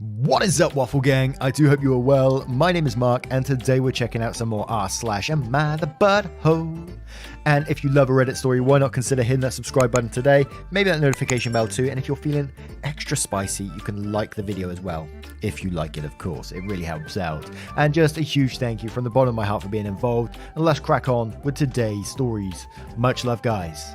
What is up, Waffle Gang? I do hope you are well. My name is Mark, and today we're checking out some more r/am I the butthole? And if you love a Reddit story, why not consider hitting that subscribe button today, maybe that notification bell too, and if you're feeling extra spicy, you can like the video as well. If you like it, of course, it really helps out. And just a huge thank you from the bottom of my heart for being involved, and let's crack on with today's stories. Much love, guys.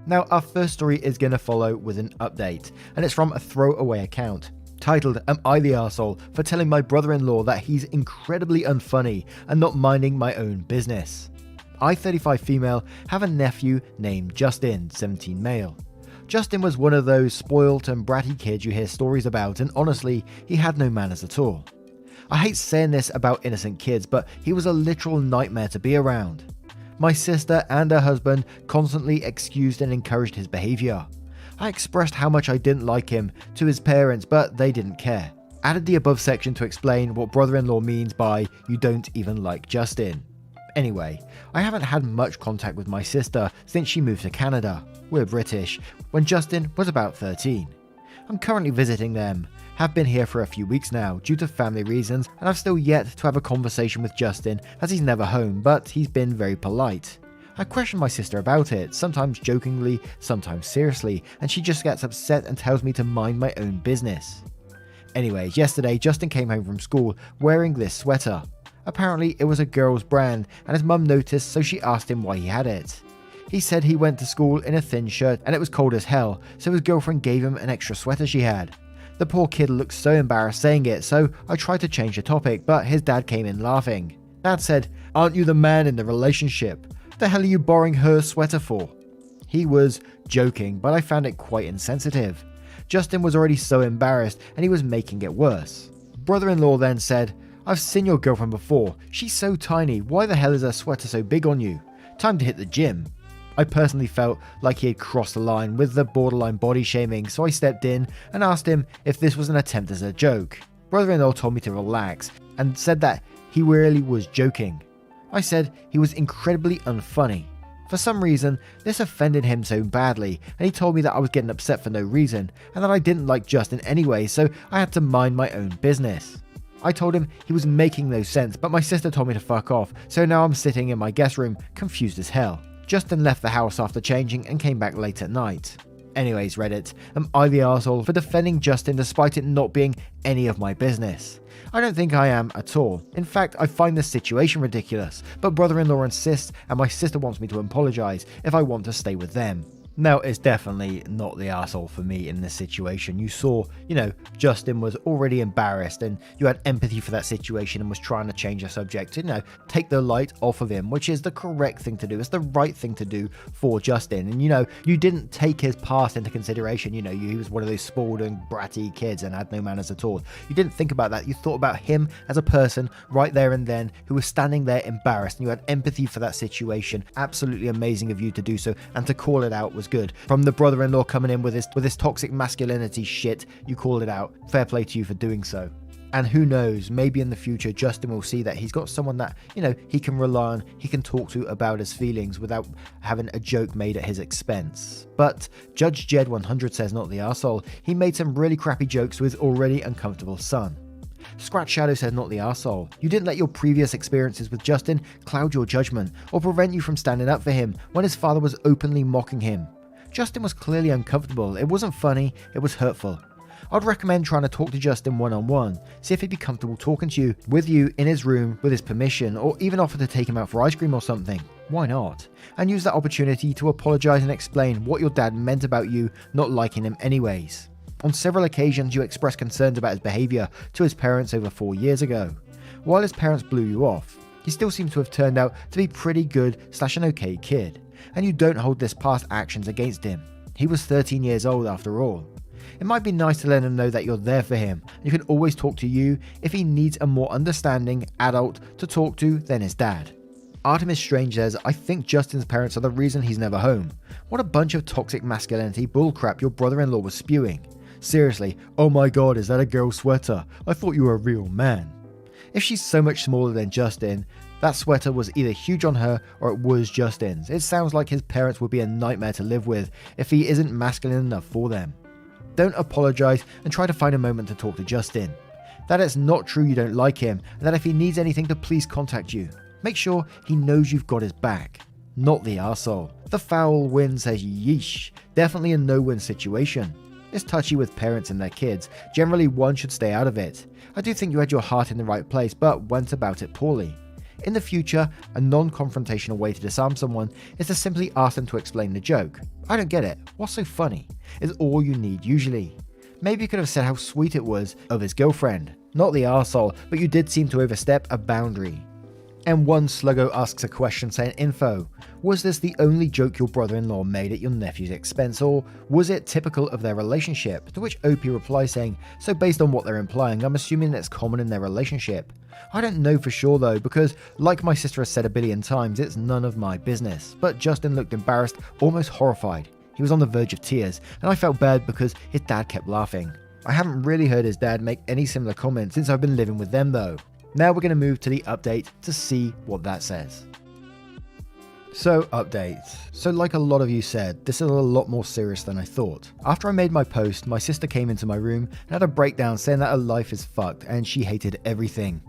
Now, our first story is going to follow with an update, and it's from a throwaway account, titled, "Am I the arsehole for telling my brother-in-law that he's incredibly unfunny and not minding my own business? I, 35 female, have a nephew named Justin, 17 male. Justin was one of those spoilt and bratty kids you hear stories about, and honestly, he had no manners at all. I hate saying this about innocent kids, but he was a literal nightmare to be around. My sister and her husband constantly excused and encouraged his behaviour. I expressed how much I didn't like him to his parents, but they didn't care. Added the above section to explain what brother-in-law means by you don't even like Justin. Anyway, I haven't had much contact with my sister since she moved to Canada, we're British, when Justin was about 13. I'm currently visiting them, have been here for a few weeks now due to family reasons, and I've still yet to have a conversation with Justin as he's never home, but he's been very polite. I question my sister about it, sometimes jokingly, sometimes seriously, and she just gets upset and tells me to mind my own business. Anyways, yesterday Justin came home from school wearing this sweater. Apparently it was a girl's brand, and his mum noticed, so she asked him why he had it. He said he went to school in a thin shirt and it was cold as hell, so his girlfriend gave him an extra sweater she had. The poor kid looked so embarrassed saying it, so I tried to change the topic, but his dad came in laughing. Dad said, "Aren't you the man in the relationship? The hell are you borrowing her sweater for?" He was joking, but I found it quite insensitive. Justin was already so embarrassed and he was making it worse. Brother-in-law then said, "I've seen your girlfriend before. She's so tiny. Why the hell is her sweater so big on you? Time to hit the gym." I personally felt like he had crossed the line with the borderline body shaming, so I stepped in and asked him if this was an attempt as a joke. Brother-in-law told me to relax and said that he really was joking. I said he was incredibly unfunny. For some reason, this offended him so badly, and he told me that I was getting upset for no reason, and that I didn't like Justin anyway, so I had to mind my own business. I told him he was making no sense, but my sister told me to fuck off, so now I'm sitting in my guest room, confused as hell. Justin left the house after changing and came back late at night. Anyways, Reddit, am I the arsehole for defending Justin despite it not being any of my business? I don't think I am at all. In fact, I find this situation ridiculous, but brother-in-law insists and my sister wants me to apologise if I want to stay with them. Now, it's definitely not the arsehole for me in this situation. You saw, Justin was already embarrassed and you had empathy for that situation and was trying to change the subject to, take the light off of him, which is the correct thing to do. It's the right thing to do for Justin. And, you didn't take his past into consideration. He was one of those spoiled and bratty kids and had no manners at all. You didn't think about that. You thought about him as a person right there and then who was standing there embarrassed, and you had empathy for that situation. Absolutely amazing of you to do so, and to call it out was good. From the brother-in-law coming in with this toxic masculinity shit, you called it out. Fair play to you for doing so. And who knows, maybe in the future Justin will see that he's got someone that, he can rely on, he can talk to about his feelings without having a joke made at his expense. But Judge Jed 100 says not the arsehole. He made some really crappy jokes to his already uncomfortable son. Scratch Shadow says not the arsehole. You didn't let your previous experiences with Justin cloud your judgment or prevent you from standing up for him when his father was openly mocking him. Justin was clearly uncomfortable. It wasn't funny, it was hurtful. I'd recommend trying to talk to Justin one-on-one, see if he'd be comfortable talking to you, with you in his room with his permission, or even offer to take him out for ice cream or something. Why not? And use that opportunity to apologise and explain what your dad meant about you not liking him anyways. On several occasions you expressed concerns about his behaviour to his parents over 4 years ago. While his parents blew you off, he still seems to have turned out to be pretty good/an okay kid. And you don't hold this past actions against him. He was 13 years old after all. It might be nice to let him know that you're there for him, and you can always talk to you if he needs a more understanding adult to talk to than his dad. Artemis Strange says, I think Justin's parents are the reason he's never home. What a bunch of toxic masculinity bullcrap your brother-in-law was spewing. Seriously, oh my god, is that a girl's sweater? I thought you were a real man. If she's so much smaller than Justin, That sweater was either huge on her or it was Justin's. It sounds like his parents would be a nightmare to live with if he isn't masculine enough for them. Don't apologize and try to find a moment to talk to Justin. That it's not true you don't like him, and that if he needs anything to please contact you. Make sure he knows you've got his back. Not the arsehole. The foul wind says yeesh. Definitely a no-win situation. It's touchy with parents and their kids. Generally, one should stay out of it. I do think you had your heart in the right place, but went about it poorly. In the future, a non-confrontational way to disarm someone is to simply ask them to explain the joke. I don't get it. What's so funny? Is all you need usually. Maybe you could have said how sweet it was of his girlfriend. Not the arsehole, but you did seem to overstep a boundary. And one Sluggo asks a question saying, info, was this the only joke your brother-in-law made at your nephew's expense, or was it typical of their relationship? To which OP replies saying, so based on what they're implying, I'm assuming that's common in their relationship. I don't know for sure though, because like my sister has said a billion times, it's none of my business. But Justin looked embarrassed, almost horrified. He was on the verge of tears, and I felt bad because his dad kept laughing. I haven't really heard his dad make any similar comments since I've been living with them though. Now we're going to move to the update to see what that says. So update. So like a lot of you said, this is a lot more serious than I thought. After I made my post, my sister came into my room and had a breakdown saying that her life is fucked and she hated everything.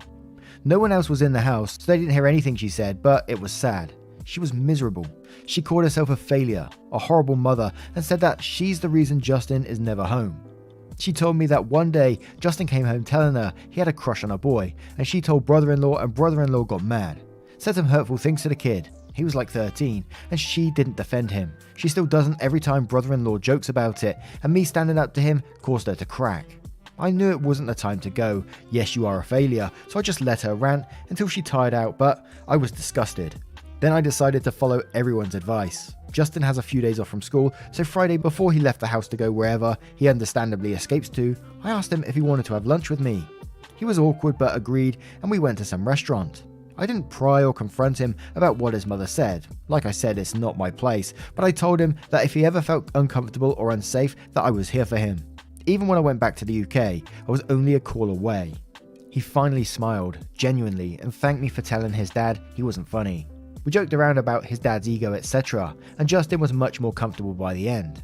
No one else was in the house, so they didn't hear anything she said, but it was sad. She was miserable. She called herself a failure, a horrible mother, and said that she's the reason Justin is never home. She told me that one day Justin came home telling her he had a crush on a boy, and she told brother-in-law, and brother-in-law got mad. Said some hurtful things to the kid. He was like 13, and she didn't defend him. She still doesn't every time brother-in-law jokes about it, and me standing up to him caused her to crack. I knew it wasn't the time to go, yes you are a failure, so I just let her rant until she tired out, but I was disgusted. Then I decided to follow everyone's advice. Justin has a few days off from school, so Friday before he left the house to go wherever he understandably escapes to, I asked him if he wanted to have lunch with me. He was awkward but agreed, and we went to some restaurant. I didn't pry or confront him about what his mother said. Like I said, it's not my place, but I told him that if he ever felt uncomfortable or unsafe, that I was here for him. Even when I went back to the UK, I was only a call away. He finally smiled, genuinely, and thanked me for telling his dad he wasn't funny. We joked around about his dad's ego, etc., and Justin was much more comfortable by the end.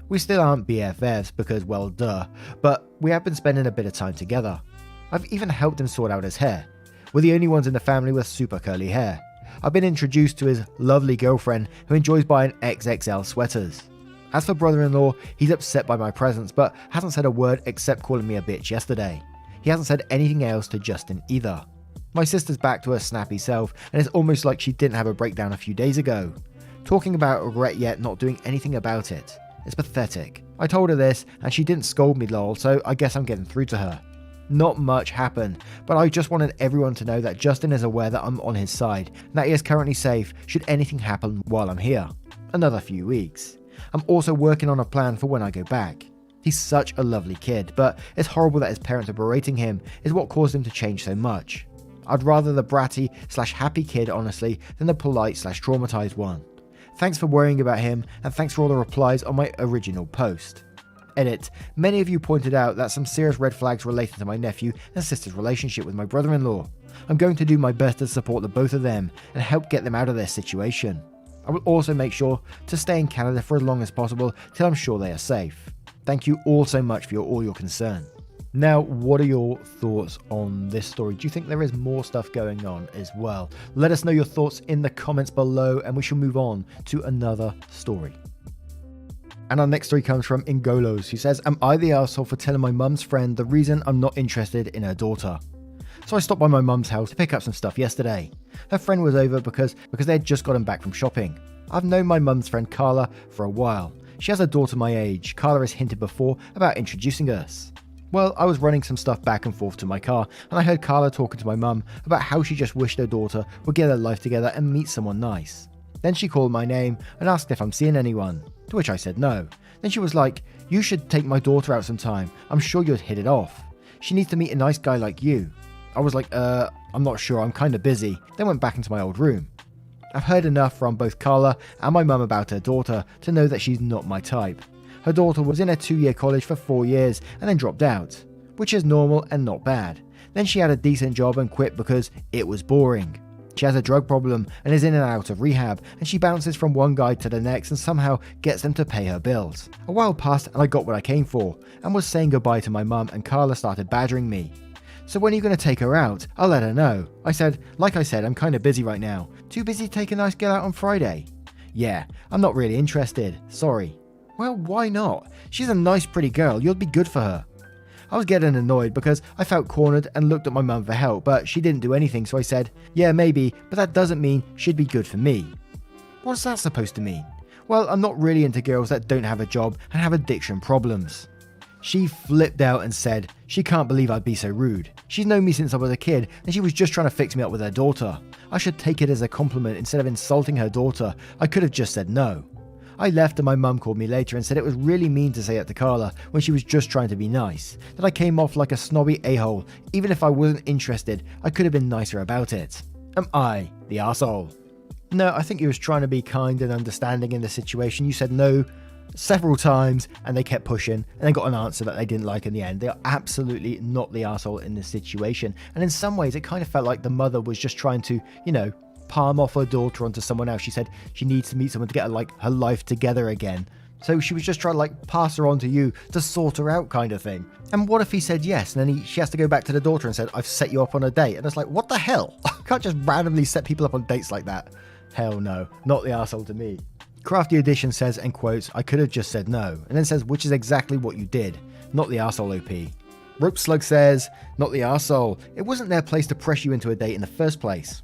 We still aren't BFFs because, well, duh, but we have been spending a bit of time together. I've even helped him sort out his hair. We're the only ones in the family with super curly hair. I've been introduced to his lovely girlfriend who enjoys buying XXL sweaters. As for brother-in-law, he's upset by my presence but hasn't said a word except calling me a bitch yesterday. He hasn't said anything else to Justin either. My sister's back to her snappy self, and it's almost like she didn't have a breakdown a few days ago. Talking about regret yet not doing anything about it. It's pathetic. I told her this, and she didn't scold me lol, so I guess I'm getting through to her. Not much happened, but I just wanted everyone to know that Justin is aware that I'm on his side, and that he is currently safe should anything happen while I'm here. Another few weeks. I'm also working on a plan for when I go back. He's such a lovely kid, but it's horrible that his parents are berating him is what caused him to change so much. I'd rather the bratty / happy kid honestly than the polite / traumatized one. Thanks for worrying about him, and thanks for all the replies on my original post. Edit. Many of you pointed out that some serious red flags related to my nephew and sister's relationship with my brother-in-law. I'm going to do my best to support the both of them and help get them out of their situation. I will also make sure to stay in Canada for as long as possible till I'm sure they are safe. Thank you all so much for all your concern. Now, what are your thoughts on this story? Do you think there is more stuff going on as well? Let us know your thoughts in the comments below, and we shall move on to another story. And our next story comes from Ingolos, who says, am I the arsehole for telling my mum's friend the reason I'm not interested in her daughter? So I stopped by my mum's house to pick up some stuff yesterday. Her friend was over because they had just gotten back from shopping. I've known my mum's friend Carla for a while. She has a daughter my age. Carla has hinted before about introducing us. Well, I was running some stuff back and forth to my car, and I heard Carla talking to my mum about how she just wished her daughter would get her life together and meet someone nice. Then she called my name and asked if I'm seeing anyone, to which I said no. Then she was like, you should take my daughter out sometime, I'm sure you'd hit it off. She needs to meet a nice guy like you. I was like, I'm not sure, I'm kinda busy, then went back into my old room. I've heard enough from both Carla and my mum about her daughter to know that she's not my type. Her daughter was in a 2-year college for 4 years and then dropped out, which is normal and not bad. Then she had a decent job and quit because it was boring. She has a drug problem and is in and out of rehab, and she bounces from one guy to the next and somehow gets them to pay her bills. A while passed and I got what I came for, and was saying goodbye to my mum, and Carla started badgering me. So when are you going to take her out? I'll let her know. I said, like I said, I'm kind of busy right now. Too busy to take a nice girl out on Friday? Yeah, I'm not really interested. Sorry. Well, why not? She's a nice pretty girl. You'll be good for her. I was getting annoyed because I felt cornered and looked at my mum for help, but she didn't do anything, so I said, yeah, maybe, but that doesn't mean she'd be good for me. What's that supposed to mean? Well, I'm not really into girls that don't have a job and have addiction problems. She flipped out and said she can't believe I'd be so rude. She's known me since I was a kid, and she was just trying to fix me up with her daughter. I should take it as a compliment instead of insulting her daughter. I could have just said no. I left and my mum called me later and said it was really mean to say that to Carla when she was just trying to be nice. That I came off like a snobby a-hole. Even if I wasn't interested, I could have been nicer about it. Am I the arsehole? No, I think you was trying to be kind and understanding in the situation. You said no several times and they kept pushing and they got an answer that they didn't like in the end. They are absolutely not the arsehole in this situation. And in some ways it kind of felt like the mother was just trying to, palm off her daughter onto someone else. She said she needs to meet someone to get her life together again. So she was just trying to pass her on to you to sort her out kind of thing. And what if he said yes and then she has to go back to the daughter and said, I've set you up on a date. And it's like, what the hell? I can't just randomly set people up on dates like that. Hell no, not the arsehole to me. Crafty Edition says, and quotes, I could have just said no. And then says, which is exactly what you did. Not the arsehole OP. Rope Slug says, not the arsehole. It wasn't their place to press you into a date in the first place.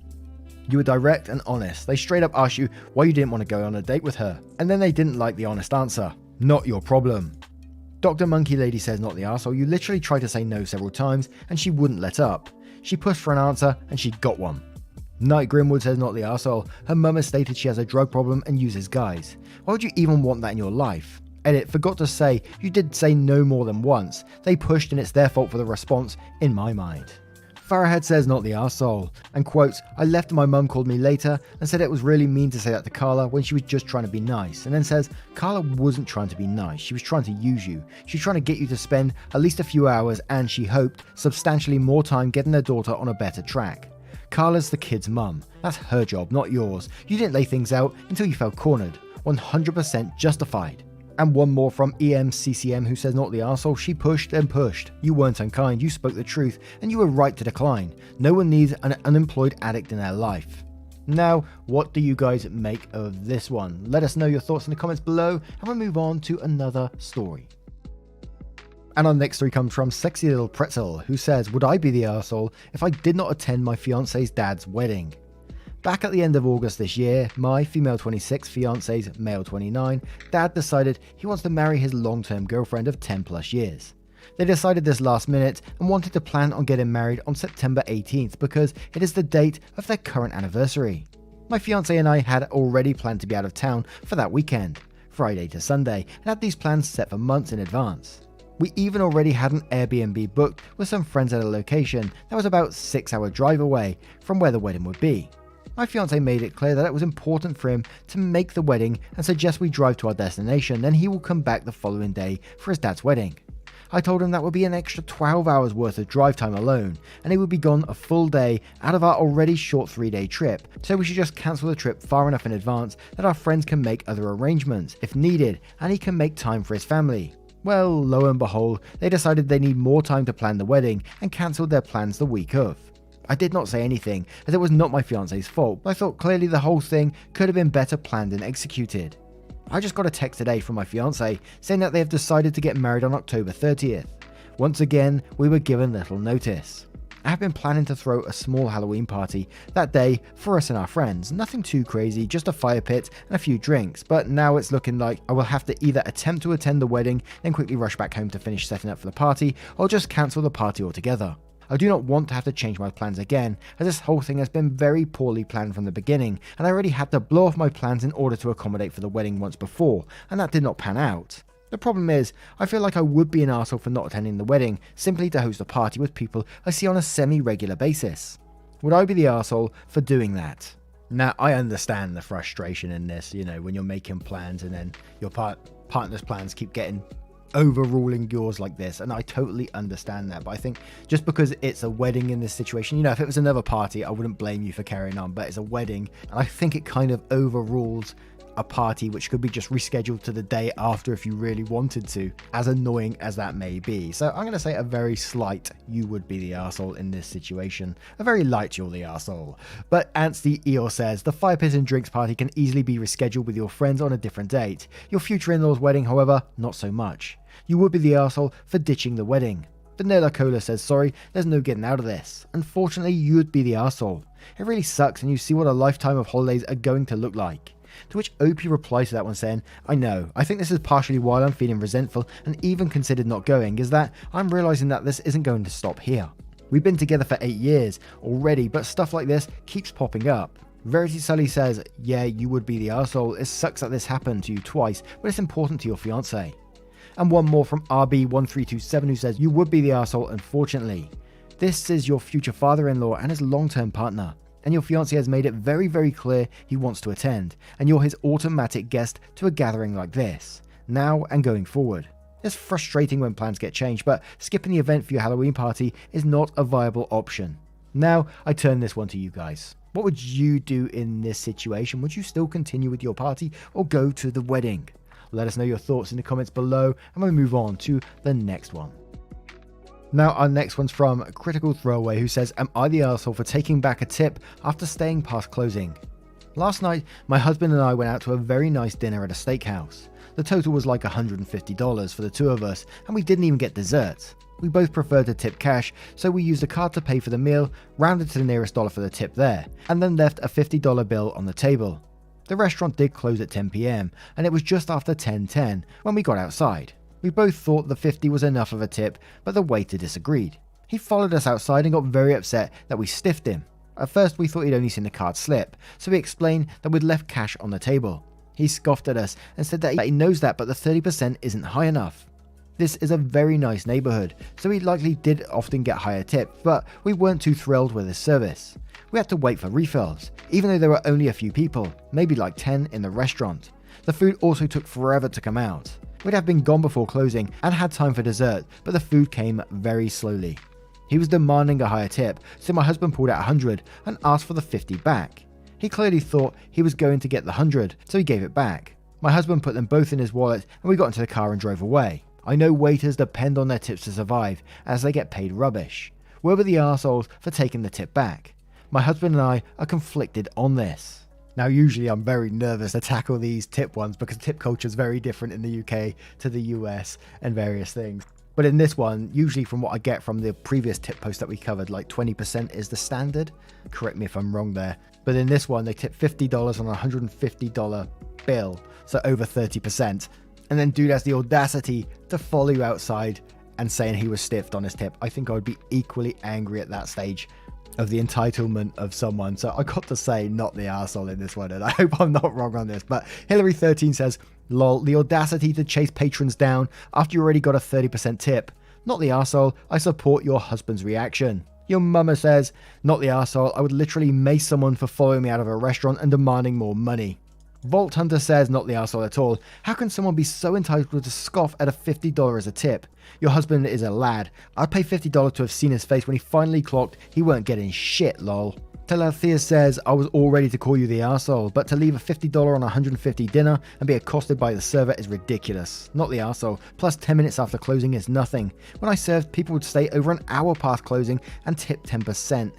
You were direct and honest. They straight up asked you why you didn't want to go on a date with her. And then they didn't like the honest answer. Not your problem. Dr. Monkey Lady says not the arsehole. You literally tried to say no several times and she wouldn't let up. She pushed for an answer and she got one. Night Grimwood says not the arsehole. Her mum has stated she has a drug problem and uses guys. Why would you even want that in your life? Edit, forgot to say, you did say no more than once. They pushed and it's their fault for the response, in my mind. Farrahhead says not the arsehole, and quotes, I left and my mum called me later and said it was really mean to say that to Carla when she was just trying to be nice, and then says, Carla wasn't trying to be nice, she was trying to use you. She was trying to get you to spend at least a few hours and, she hoped, substantially more time getting her daughter on a better track. Carla's the kid's mum. That's her job, not yours. You didn't lay things out until you felt cornered. 100% justified. And one more from EMCCM who says not the arsehole. She pushed and pushed. You weren't unkind, you spoke the truth, and you were right to decline. No one needs an unemployed addict in their life. Now, what do you guys make of this one? Let us know your thoughts in the comments below, and we'll move on to another story. And our next story comes from Sexy Little Pretzel, who says, would I be the arsehole if I did not attend my fiance's dad's wedding? Back at the end of August this year, my female 26 fiance's male 29 dad decided he wants to marry his long-term girlfriend of 10 plus years. They decided this last minute and wanted to plan on getting married on September 18th because it is the date of their current anniversary. My fiance and I had already planned to be out of town for that weekend, Friday to Sunday, and had these plans set for months in advance. We even already had an Airbnb booked with some friends at a location that was about a 6-hour drive away from where the wedding would be. My fiance made it clear that it was important for him to make the wedding and suggest we drive to our destination, then he will come back the following day for his dad's wedding. I told him that would be an extra 12 hours worth of drive time alone, and he would be gone a full day out of our already short 3-day trip, so we should just cancel the trip far enough in advance that our friends can make other arrangements if needed, and he can make time for his family. Well, lo and behold, they decided they need more time to plan the wedding and cancelled their plans the week of. I did not say anything, as it was not my fiance's fault, but I thought clearly the whole thing could have been better planned and executed. I just got a text today from my fiance saying that they have decided to get married on October 30th. Once again, we were given little notice. I have been planning to throw a small Halloween party that day for us and our friends, nothing too crazy, just a fire pit and a few drinks, but now it's looking like I will have to either attempt to attend the wedding, then quickly rush back home to finish setting up for the party, or just cancel the party altogether. I do not want to have to change my plans again, as this whole thing has been very poorly planned from the beginning, and I already had to blow off my plans in order to accommodate for the wedding once before, and that did not pan out. The problem is, I feel like I would be an arsehole for not attending the wedding, simply to host a party with people I see on a semi-regular basis. Would I be the arsehole for doing that? Now, I understand the frustration in this, when you're making plans and then your partner's plans keep getting overruling yours like this, and I totally understand that. But I think just because it's a wedding in this situation, if it was another party, I wouldn't blame you for carrying on, but it's a wedding, and I think it kind of overrules a party which could be just rescheduled to the day after if you really wanted to, as annoying as that may be. So I'm going to say a very slight you would be the arsehole in this situation, a very light you're the arsehole. But Anstey Eeyore says the fire pit and drinks party can easily be rescheduled with your friends on a different date. Your future in-laws wedding, however, not so much. You would be the arsehole for ditching the wedding. Vanilla Cola says, sorry, there's no getting out of this. Unfortunately, you'd be the arsehole. It really sucks, and you see what a lifetime of holidays are going to look like. To which OP replies to that one saying, I know, I think this is partially why I'm feeling resentful and even considered not going, is that I'm realizing that this isn't going to stop here. We've been together for 8 years already, but stuff like this keeps popping up. Verity Sully says, yeah, you would be the arsehole. It sucks that this happened to you twice, but it's important to your fiance. And one more from RB1327 who says, you would be the arsehole, unfortunately. This is your future father-in-law and his long-term partner, and your fiance has made it very, very clear he wants to attend, and you're his automatic guest to a gathering like this, now and going forward. It's frustrating when plans get changed, but skipping the event for your Halloween party is not a viable option. Now, I turn this one to you guys. What would you do in this situation? Would you still continue with your party or go to the wedding? Let us know your thoughts in the comments below, and we'll move on to the next one. Now, our next one's from Critical Throwaway, who says, am I the arsehole for taking back a tip after staying past closing? Last night, my husband and I went out to a very nice dinner at a steakhouse. The total was like $150 for the two of us, and we didn't even get dessert. We both preferred to tip cash, so we used a card to pay for the meal, rounded to the nearest dollar for the tip there, and then left a $50 bill on the table. The restaurant did close at 10 PM, and it was just after 10:10 when we got outside. We both thought the 50 was enough of a tip, but the waiter disagreed. He followed us outside and got very upset that we stiffed him. At first we thought he'd only seen the card slip, so we explained that we'd left cash on the table. He scoffed at us and said that he knows that, but the 30% isn't high enough. This is a very nice neighbourhood, so he likely did often get higher tips, but we weren't too thrilled with his service. We had to wait for refills, even though there were only a few people, maybe like 10 in the restaurant. The food also took forever to come out. We'd have been gone before closing and had time for dessert, but the food came very slowly. He was demanding a higher tip, so my husband pulled out 100 and asked for the 50 back. He clearly thought he was going to get the 100, so he gave it back. My husband put them both in his wallet and we got into the car and drove away. I know waiters depend on their tips to survive, as they get paid rubbish. We were the arseholes for taking the tip back. My husband and I are conflicted on this. Now, usually I'm very nervous to tackle these tip ones because tip culture is very different in the UK to the US and various things. But in this one, usually from what I get from the previous tip post that we covered, like 20% is the standard. Correct me if I'm wrong there. But in this one, they tip $50 on a $150 bill, so over 30%. And then dude has the audacity to follow you outside and saying he was stiffed on his tip. I think I would be equally angry at that stage of the entitlement of someone. So I got to say not the arsehole in this one, and I hope I'm not wrong on this. But Hillary13 says, lol, the audacity to chase patrons down after you already got a 30% tip. Not the arsehole, I support your husband's reaction. Your mama says, not the arsehole, I would literally mace someone for following me out of a restaurant and demanding more money. Vault Hunter says, not the arsehole at all. How can someone be so entitled to scoff at a $50 as a tip? Your husband is a lad. I'd pay $50 to have seen his face when he finally clocked he weren't getting shit, lol. Teletheus says, I was all ready to call you the arsehole, but to leave a $50 on a $150 dinner and be accosted by the server is ridiculous. Not the arsehole. Plus 10 minutes after closing is nothing. When I served, people would stay over an hour past closing and tip 10%.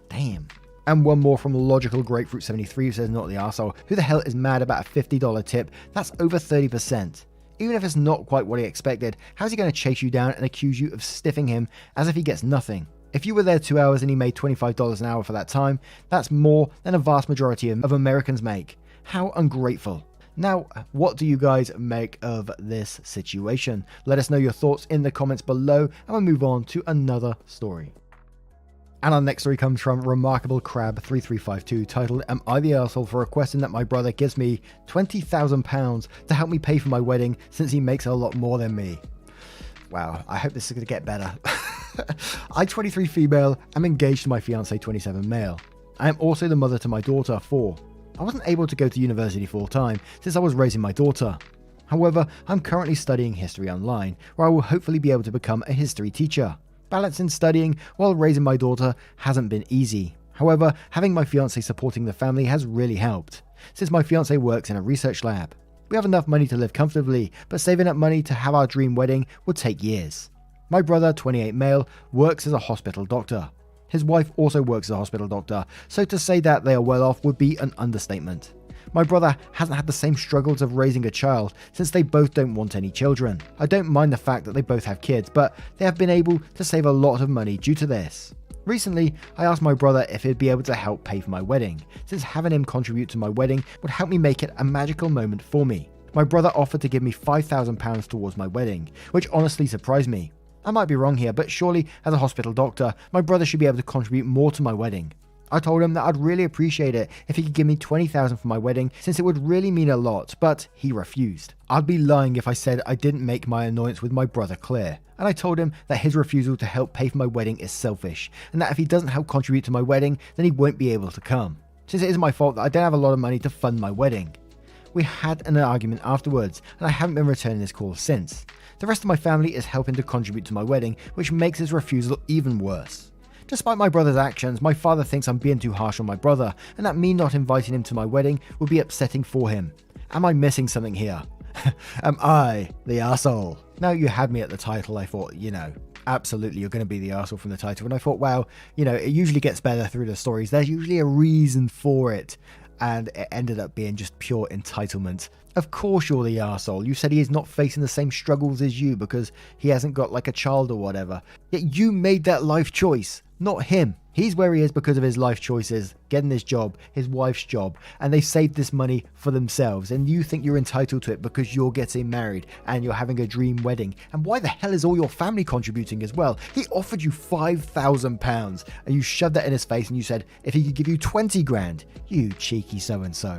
Damn. And one more from Logical Grapefruit 73 who says, not the arsehole. Who the hell is mad about a $50 tip? That's over 30%. Even if it's not quite what he expected, how's he going to chase you down and accuse you of stiffing him as if he gets nothing? If you were there 2 hours and he made $25 an hour for that time, that's more than a vast majority of Americans make. How ungrateful. Now, what do you guys make of this situation? Let us know your thoughts in the comments below, and we'll move on to another story. And our next story comes from Remarkable Crab 3352, titled, Am I the arsehole for requesting that my brother gives me £20,000 to help me pay for my wedding since he makes a lot more than me? Wow, I hope this is going to get better. I, 23 female, am engaged to my fiance, 27 male. I am also the mother to my daughter, 4. I wasn't able to go to university full time since I was raising my daughter. However, I'm currently studying history online, where I will hopefully be able to become a history teacher. Balancing studying while raising my daughter hasn't been easy. However, having my fiancé supporting the family has really helped, since my fiancé works in a research lab. We have enough money to live comfortably, but saving up money to have our dream wedding would take years. My brother, 28 male, works as a hospital doctor. His wife also works as a hospital doctor, so to say that they are well off would be an understatement. My brother hasn't had the same struggles of raising a child, since they both don't want any children. I don't mind the fact that they both have kids, but they have been able to save a lot of money due to this. Recently, I asked my brother if he'd be able to help pay for my wedding, since having him contribute to my wedding would help me make it a magical moment for me. My brother offered to give me £5,000 towards my wedding, which honestly surprised me. I might be wrong here, but surely as a hospital doctor, my brother should be able to contribute more to my wedding. I told him that I'd really appreciate it if he could give me $20,000 for my wedding, since it would really mean a lot, but he refused. I'd be lying if I said I didn't make my annoyance with my brother clear, and I told him that his refusal to help pay for my wedding is selfish, and that if he doesn't help contribute to my wedding, then he won't be able to come, since it is my fault that I don't have a lot of money to fund my wedding. We had an argument afterwards, and I haven't been returning his calls since. The rest of my family is helping to contribute to my wedding, which makes his refusal even worse. Despite my brother's actions, my father thinks I'm being too harsh on my brother, and that me not inviting him to my wedding would be upsetting for him. Am I missing something here? Am I the arsehole? Now you had me at the title, I thought, absolutely you're going to be the arsehole from the title, and I thought, wow, it usually gets better through the stories. There's usually a reason for it, and it ended up being just pure entitlement. Of course you're the arsehole. You said he is not facing the same struggles as you because he hasn't got like a child or whatever. Yet you made that life choice, not him. He's where he is because of his life choices, getting his job, his wife's job, and they saved this money for themselves, and you think you're entitled to it because you're getting married and you're having a dream wedding. And why the hell is all your family contributing as well? He offered you £5,000 and you shoved that in his face and you said if he could give you 20 grand, you cheeky so-and-so.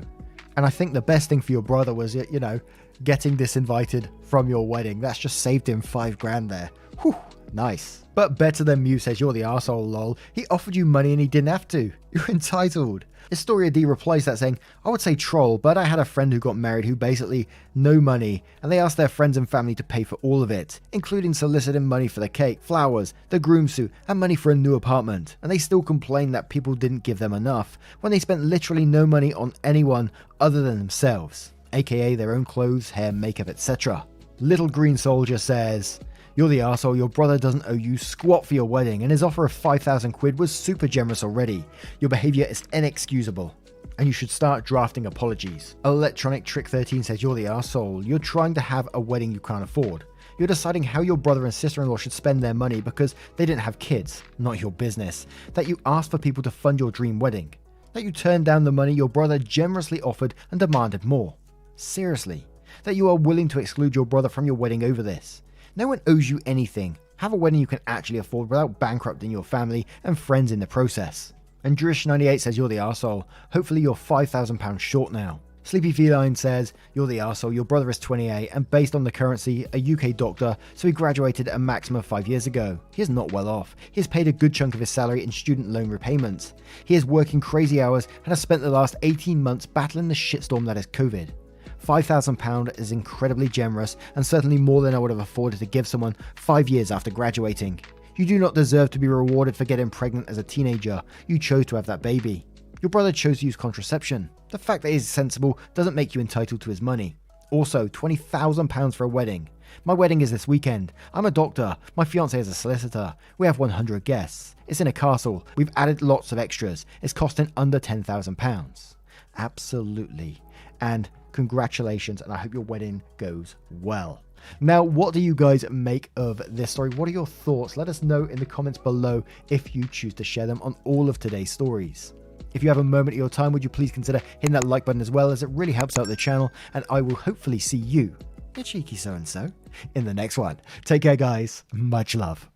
And I think the best thing for your brother was, getting disinvited from your wedding. That's just saved him 5 grand there. Whew, nice. But better than Mew says you're the arsehole, lol. He offered you money and he didn't have to. You're entitled. Historia D replies that saying, I would say troll, but I had a friend who got married who basically no money, and they asked their friends and family to pay for all of it, including soliciting money for the cake, flowers, the groom suit, and money for a new apartment. And they still complained that people didn't give them enough, when they spent literally no money on anyone other than themselves, aka their own clothes, hair, makeup, etc. Little Green Soldier says, you're the arsehole, your brother doesn't owe you squat for your wedding, and his offer of 5,000 quid was super generous already. Your behaviour is inexcusable, and you should start drafting apologies. Electronic Trick 13 says you're the arsehole, you're trying to have a wedding you can't afford. You're deciding how your brother and sister-in-law should spend their money because they didn't have kids, not your business. That you asked for people to fund your dream wedding. That you turned down the money your brother generously offered and demanded more. Seriously. That you are willing to exclude your brother from your wedding over this. No one owes you anything. Have a wedding you can actually afford without bankrupting your family and friends in the process. And Drish98 says you're the arsehole. Hopefully you're £5,000 short now. Sleepy Feline says you're the arsehole, your brother is 28 and based on the currency, a UK doctor, so he graduated a maximum of 5 years ago. He is not well off. He has paid a good chunk of his salary in student loan repayments. He is working crazy hours and has spent the last 18 months battling the shitstorm that is COVID. £5,000 is incredibly generous and certainly more than I would have afforded to give someone 5 years after graduating. You do not deserve to be rewarded for getting pregnant as a teenager. You chose to have that baby. Your brother chose to use contraception. The fact that he is sensible doesn't make you entitled to his money. Also, £20,000 for a wedding. My wedding is this weekend. I'm a doctor. My fiancé is a solicitor. We have 100 guests. It's in a castle. We've added lots of extras. It's costing under £10,000. Absolutely. And congratulations, and I hope your wedding goes well. Now, what do you guys make of this story? What are your thoughts? Let us know in the comments below if you choose to share them on all of today's stories. If you have a moment of your time, would you please consider hitting that like button as well, as it really helps out the channel, and I will hopefully see you, the cheeky so-and-so, in the next one. Take care, guys. Much love.